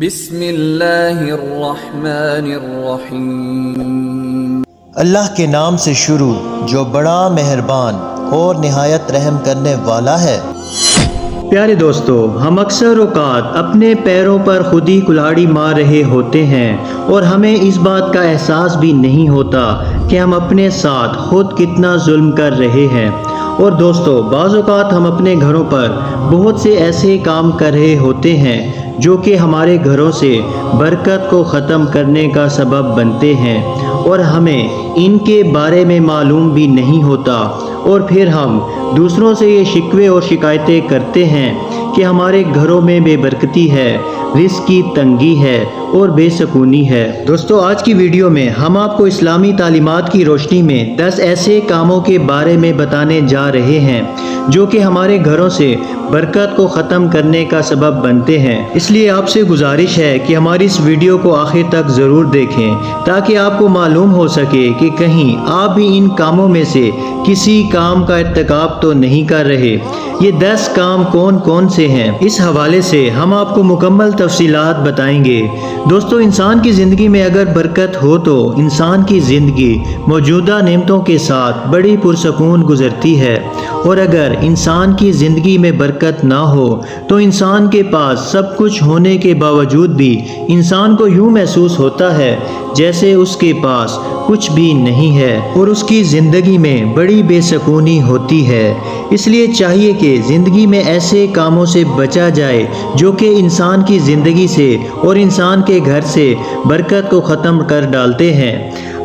بسم اللہ الرحمن الرحیم۔ اللہ کے نام سے شروع جو بڑا مہربان اور نہایت رحم کرنے والا ہے۔ پیارے دوستو، ہم اکثر اوقات اپنے پیروں پر خود ہی کلاڑی مار رہے ہوتے ہیں اور ہمیں اس بات کا احساس بھی نہیں ہوتا کہ ہم اپنے ساتھ خود کتنا ظلم کر رہے ہیں۔ اور دوستو، بعض اوقات ہم اپنے گھروں پر بہت سے ایسے کام کر رہے ہوتے ہیں جو کہ ہمارے گھروں سے برکت کو ختم کرنے کا سبب بنتے ہیں اور ہمیں ان کے بارے میں معلوم بھی نہیں ہوتا، اور پھر ہم دوسروں سے یہ شکوے اور شکایتیں کرتے ہیں کہ ہمارے گھروں میں بے برکتی ہے، رزق کی تنگی ہے اور بے سکونی ہے۔ دوستو، آج کی ویڈیو میں ہم آپ کو اسلامی تعلیمات کی روشنی میں 10 ایسے کاموں کے بارے میں بتانے جا رہے ہیں جو کہ ہمارے گھروں سے برکت کو ختم کرنے کا سبب بنتے ہیں۔ اس لیے آپ سے گزارش ہے کہ ہماری اس ویڈیو کو آخر تک ضرور دیکھیں تاکہ آپ کو معلوم ہو سکے کہ کہیں آپ بھی ان کاموں میں سے کسی کام کا ارتکاب تو نہیں کر رہے۔ یہ 10 کام کون کون سے ہیں، اس حوالے سے ہم آپ کو مکمل تفصیلات بتائیں گے۔ دوستو، انسان کی زندگی میں اگر برکت ہو تو انسان کی زندگی موجودہ نعمتوں کے ساتھ بڑی پرسکون گزرتی ہے، اور اگر انسان کی زندگی میں برکت نہ ہو تو انسان کے پاس سب کچھ ہونے کے باوجود بھی انسان کو یوں محسوس ہوتا ہے جیسے اس کے پاس کچھ بھی نہیں ہے اور اس کی زندگی میں بڑی بے سکونی ہوتی ہے۔ اس لیے چاہیے کہ زندگی میں ایسے کاموں سے بچا جائے جو کہ انسان کی زندگی سے اور انسان کے گھر سے برکت کو ختم کر ڈالتے ہیں۔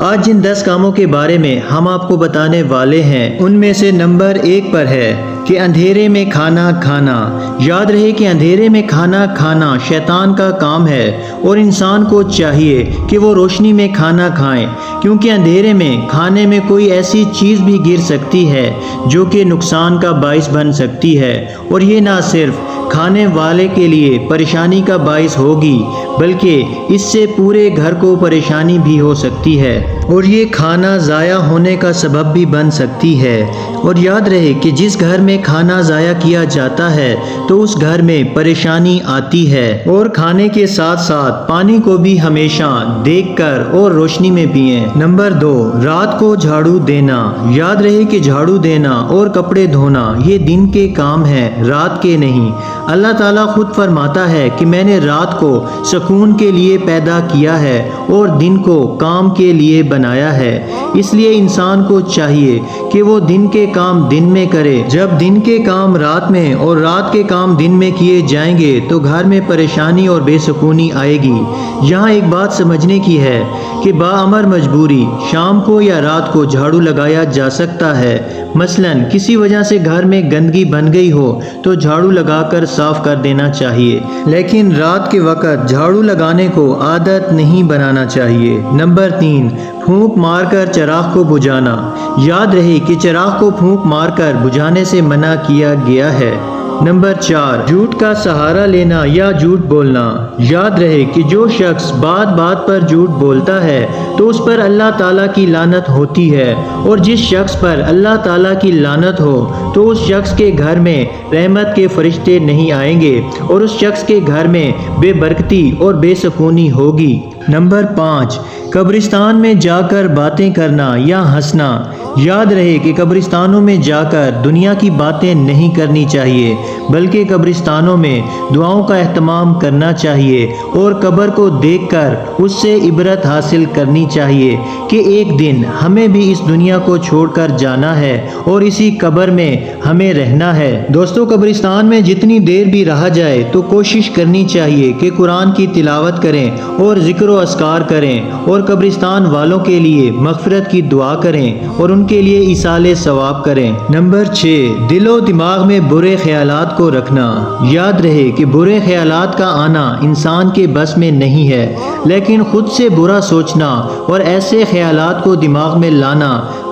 آج جن 10 کاموں کے بارے میں ہم آپ کو بتانے والے ہیں ان میں سے نمبر 1 پر ہے کہ اندھیرے میں کھانا کھانا۔ یاد رہے کہ اندھیرے میں کھانا کھانا شیطان کا کام ہے اور انسان کو چاہیے کہ وہ روشنی میں کھانا کھائیں، کیونکہ اندھیرے میں کھانے میں کوئی ایسی چیز بھی گر سکتی ہے جو کہ نقصان کا باعث بن سکتی ہے، اور یہ نہ صرف کھانے والے کے لیے پریشانی کا باعث ہوگی بلکہ اس سے پورے گھر کو پریشانی بھی ہو سکتی ہے اور یہ کھانا ضائع ہونے کا سبب بھی بن سکتی ہے۔ اور یاد رہے کہ جس گھر میں کھانا ضائع کیا جاتا ہے تو اس گھر میں پریشانی آتی ہے۔ اور کھانے کے ساتھ ساتھ پانی کو بھی ہمیشہ دیکھ کر اور روشنی میں پئیں۔ نمبر 2، رات کو جھاڑو دینا۔ یاد رہے کہ جھاڑو دینا اور کپڑے دھونا یہ دن کے کام ہیں، رات کے نہیں۔ اللہ تعالیٰ خود فرماتا ہے کہ میں نے رات کو سکون کے لیے پیدا کیا ہے اور دن کو کام کے لیے بنایا ہے۔ اس لیے انسان کو چاہیے کہ وہ دن کے کام دن میں کرے۔ جب دن کے کام رات میں اور رات کے کام دن میں کیے جائیں گے تو گھر میں پریشانی اور بے سکونی آئے گی۔ یہاں ایک بات سمجھنے کی ہے کہ باامر مجبوری شام کو یا رات کو جھاڑو لگایا جا سکتا ہے۔ مثلاً کسی وجہ سے گھر میں گندگی بن گئی ہو تو جھاڑو لگا کر صاف کر دینا چاہیے، لیکن رات کے وقت جھاڑو لگانے کو عادت نہیں بنانا چاہیے۔ نمبر 3، پھونک مار کر چراغ کو بجھانا۔ یاد رہے کہ چراغ کو پھونک مار کر بجھانے سے منع کیا گیا ہے۔ نمبر 4، جھوٹ کا سہارا لینا یا جھوٹ بولنا۔ یاد رہے کہ جو شخص بات بات پر جھوٹ بولتا ہے تو اس پر اللہ تعالیٰ کی لعنت ہوتی ہے، اور جس شخص پر اللہ تعالیٰ کی لعنت ہو تو اس شخص کے گھر میں رحمت کے فرشتے نہیں آئیں گے اور اس شخص کے گھر میں بے برکتی اور بے سکونی ہوگی۔ نمبر 5، قبرستان میں جا کر باتیں کرنا یا ہنسنا۔ یاد رہے کہ قبرستانوں میں جا کر دنیا کی باتیں نہیں کرنی چاہیے بلکہ قبرستانوں میں دعاؤں کا اہتمام کرنا چاہیے اور قبر کو دیکھ کر اس سے عبرت حاصل کرنی چاہیے کہ ایک دن ہمیں بھی اس دنیا کو چھوڑ کر جانا ہے اور اسی قبر میں ہمیں رہنا ہے۔ دوستو، قبرستان میں جتنی دیر بھی رہا جائے تو کوشش کرنی چاہیے کہ قرآن کی تلاوت کریں اور ذکر و اذکار کریں اور قبرستان والوں کے لیے مغفرت کی دعا کریں اور ان کے لیے ایصال ثواب کریں۔ نمبر 6، دل و دماغ میں برے خیالات کو رکھنا۔ یاد رہے کہ برے خیالات کا آنا انسان کے بس میں نہیں ہے، لیکن خود سے برا سوچنا اور ایسے خیالات کو دماغ میں لانا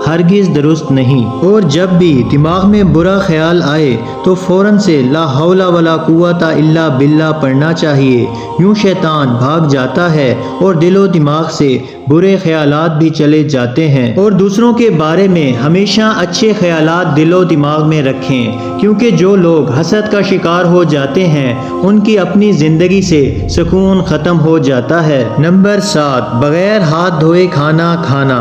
ہرگز درست نہیں۔ اور جب بھی دماغ میں برا خیال آئے تو فوراً سے لا حول ولا قوت الا باللہ پڑھنا چاہیے، یوں شیطان بھاگ جاتا ہے اور دل و دماغ سے برے خیالات بھی چلے جاتے ہیں۔ اور دوسروں کے بارے میں ہمیشہ اچھے خیالات دل و دماغ میں رکھیں، کیونکہ جو لوگ حسد کا شکار ہو جاتے ہیں ان کی اپنی زندگی سے سکون ختم ہو جاتا ہے۔ نمبر 7، بغیر ہاتھ دھوئے کھانا کھانا۔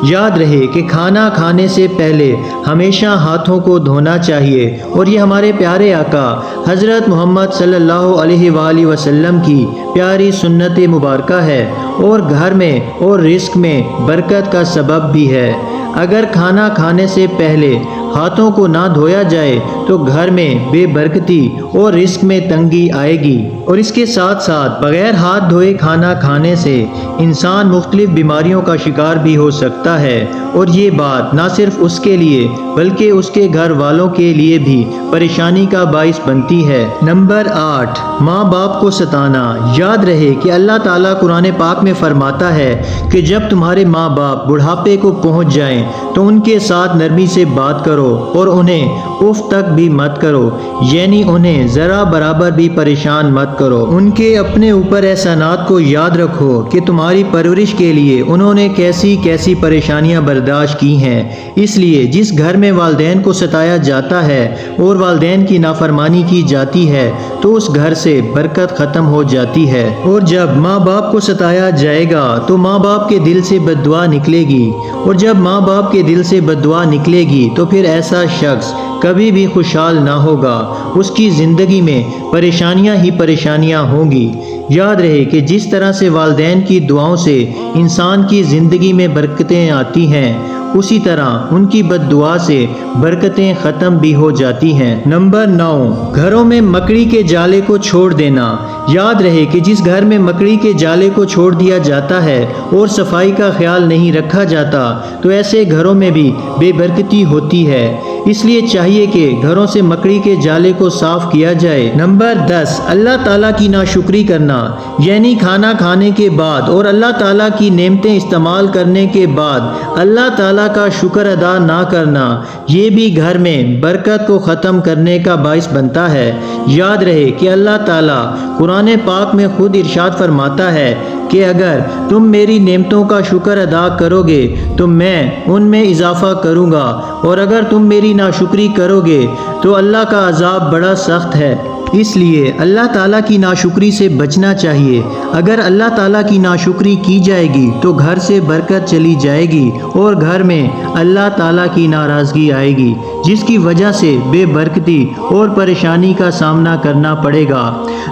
یاد رہے کہ کھانا کھانے سے پہلے ہمیشہ ہاتھوں کو دھونا چاہیے، اور یہ ہمارے پیارے آقا حضرت محمد صلی اللہ علیہ وآلہ وسلم کی پیاری سنت مبارکہ ہے، اور گھر میں اور رزق میں برکت کا سبب بھی ہے۔ اگر کھانا کھانے سے پہلے ہاتھوں کو نہ دھویا جائے تو گھر میں بے برکتی اور رزق میں تنگی آئے گی۔ اور اس کے ساتھ ساتھ بغیر ہاتھ دھوئے کھانا کھانے سے انسان مختلف بیماریوں کا شکار بھی ہو سکتا ہے، اور یہ بات نہ صرف اس کے لیے بلکہ اس کے گھر والوں کے لیے بھی پریشانی کا باعث بنتی ہے۔ نمبر 8، ماں باپ کو ستانا۔ یاد رہے کہ اللہ تعالیٰ قرآن پاک میں فرماتا ہے کہ جب تمہارے ماں باپ بڑھاپے کو پہنچ جائیں تو ان کے ساتھ نرمی سے بات کرو اور انہیں اف تک بھی مت کرو، یعنی انہیں ذرا برابر بھی پریشان مت کرو۔ ان کے اپنے اوپر احسانات کو یاد رکھو کہ تمہاری پرورش کے لیے انہوں نے کیسی کیسی پریشانیاں برداشت کی ہیں۔ اس لیے جس گھر میں والدین کو ستایا جاتا ہے اور والدین کی نافرمانی کی جاتی ہے تو اس گھر سے برکت ختم ہو جاتی ہے۔ اور جب ماں باپ کو ستایا جائے گا تو ماں باپ کے دل سے بد دعا نکلے گی، اور جب ماں باپ کے دل سے بد دعا نکلے گی تو پھر ایسا شخص کبھی بھی خوشحال نہ ہوگا، اس کی زندگی میں پریشانیاں ہی پریشانیاں ہوں گی۔ یاد رہے کہ جس طرح سے والدین کی دعاؤں سے انسان کی زندگی میں برکتیں آتی ہیں، اسی طرح ان کی بد دعا سے برکتیں ختم بھی ہو جاتی ہیں۔ نمبر 9، گھروں میں مکڑی کے جالے کو چھوڑ دینا۔ یاد رہے کہ جس گھر میں مکڑی کے جالے کو چھوڑ دیا جاتا ہے اور صفائی کا خیال نہیں رکھا جاتا تو ایسے گھروں میں بھی بے برکتی ہوتی ہے۔ اس لیے چاہیے کہ گھروں سے مکڑی کے جالے کو صاف کیا جائے۔ نمبر 10، اللہ تعالیٰ کی ناشکری کرنا، یعنی کھانا کھانے کے بعد اور اللہ تعالیٰ کی نعمتیں استعمال کرنے کے بعد اللہ تعالیٰ کا شکر ادا نہ کرنا، یہ بھی گھر میں برکت کو ختم کرنے کا باعث بنتا ہے۔ یاد رہے کہ اللہ تعالیٰ قرآن پاک میں خود ارشاد فرماتا ہے کہ اگر تم میری نعمتوں کا شکر ادا کرو گے تو میں ان میں اضافہ کروں گا، اور اگر تم میری ناشکری کرو گے تو اللہ کا عذاب بڑا سخت ہے۔ اس لیے اللہ تعالیٰ کی ناشکری سے بچنا چاہیے۔ اگر اللہ تعالیٰ کی ناشکری کی جائے گی تو گھر سے برکت چلی جائے گی اور گھر میں اللہ تعالیٰ کی ناراضگی آئے گی، جس کی وجہ سے بے برکتی اور پریشانی کا سامنا کرنا پڑے گا۔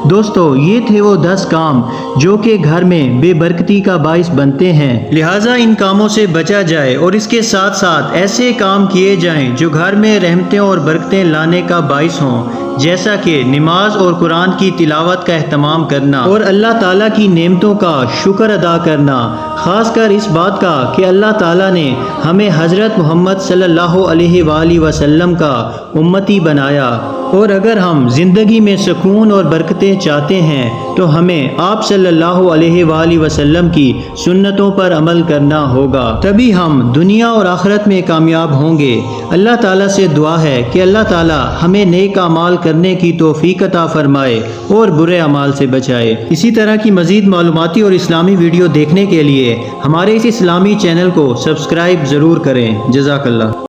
دوستو، یہ تھے وہ 10 کام جو کہ گھر میں بے برکتی کا باعث بنتے ہیں، لہٰذا ان کاموں سے بچا جائے اور اس کے ساتھ ساتھ ایسے کام کیے جائیں جو گھر میں رحمتیں اور برکتیں لانے کا باعث ہوں، جیسا کہ نماز اور قرآن کی تلاوت کا اہتمام کرنا اور اللہ تعالیٰ کی نعمتوں کا شکر ادا کرنا، خاص کر اس بات کا کہ اللہ تعالیٰ نے ہمیں حضرت محمد صلی اللہ علیہ وآلہ وسلم کا امتی بنایا، اور اگر ہم زندگی میں سکون اور برکتیں چاہتے ہیں تو ہمیں آپ صلی اللہ علیہ وآلہ وسلم کی سنتوں پر عمل کرنا ہوگا، تبھی ہم دنیا اور آخرت میں کامیاب ہوں گے۔ اللہ تعالیٰ سے دعا ہے کہ اللہ تعالیٰ ہمیں نیک اعمال کرنے کی توفیق عطا فرمائے اور برے اعمال سے بچائے۔ اسی طرح کی مزید معلوماتی اور اسلامی ویڈیو دیکھنے کے لیے ہمارے اس اسلامی چینل کو سبسکرائب ضرور کریں۔ جزاک اللہ۔